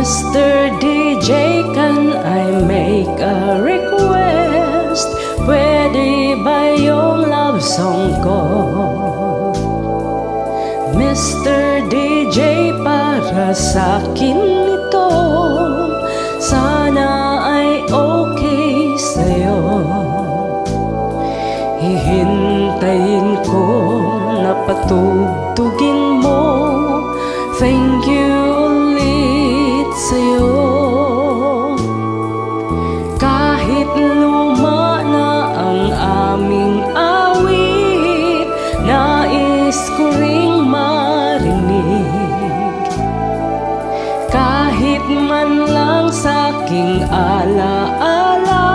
Mr. DJ, can I make a request? Pwede ba yung love song ko? Mr. DJ, para sa'kin ito, sana ay okay sa'yo. Hihintayin ko na patugtugin mo. Thank you ulit sa'yo. Kahit luma na ang aming awit, nais ko ring marinig. Kahit man lang sa'king alaala,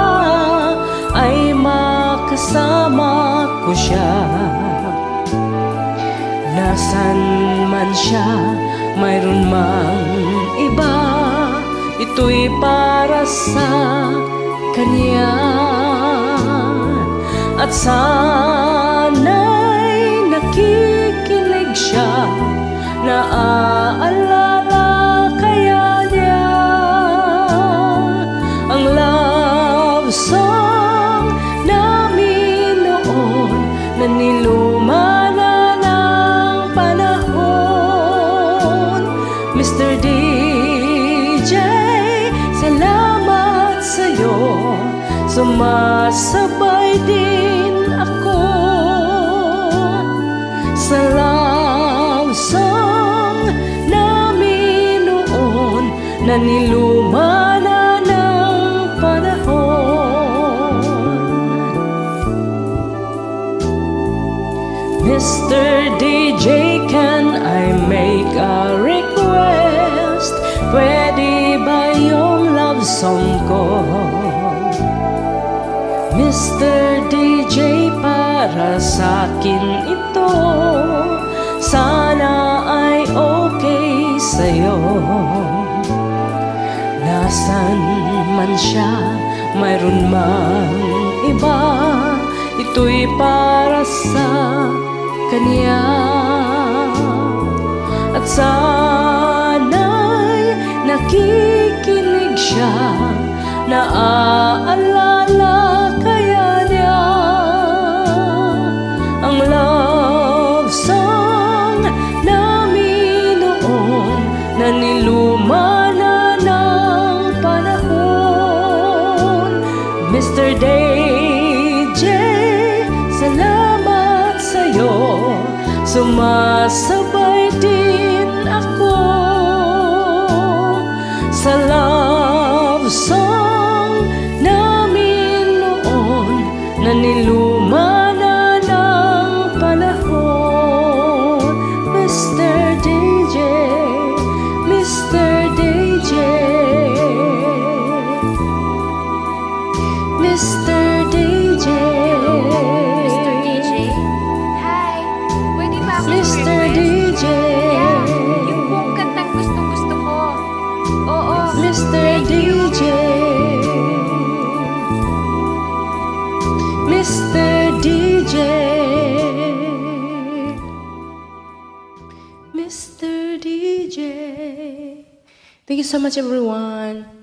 ay makasama ko siya. Nasan man siya, mayroon mang iba, ito'y para sa kanya. At sana'y nakikinig siya, naaalala kaya niya ang love song namin noon na niluma na ng panahon. Mr. DJ, salamat sa'yo, sumasabay din ako sa love song namin noon na niluma na ng panahon. Mr. DJ, can I make a request? Pwede ba yung love song ko? Mr. DJ, para sa'kin ito, sana ay okay sa'yo. Nasan man siya, mayroon mang iba, ito'y para sa kanya. At sana'y nakikinig siya, naaalala kaya niya ang love song namin noon na niluma na ng panahon. Mr. DJ, salamat sa'yo, sumasabay din ako sa love song namin noon na niluma na ng panahon. Mr. DJ, Mr. DJ, Mr. DJ, Mr. DJ? Hi! Pwede ba ako Mr. DJ, Yeah, yung buong kantang gustong-gusto ko. Oo. Mr. DJ, Mr. DJ, Mr. DJ. Thank you so much, everyone.